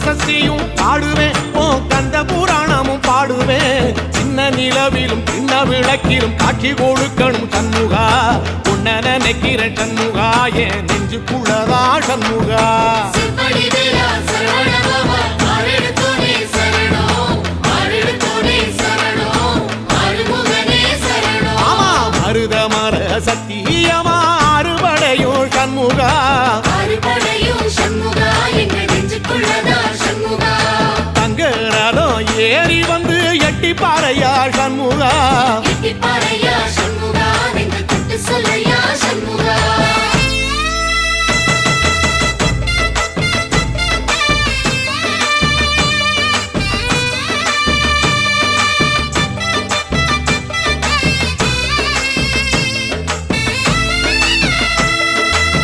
சஷ்டியும் பாடுவேன் உன் கந்த புராணமும் பாடுவேன் சின்ன நிலவிலும் சின்ன விளக்கிலும் காட்சி கொடுக்கணும் சண்முகா உன்ன நினைக்கிற சண்முகா என் நெஞ்சுக்குள்ளதா சண்முகா ஆமா மருதமர சத்தியமா அறுபடையும் சண்முகா தங்க ரதம் ஏறி வந்து எட்டி பாறையா சண்முகா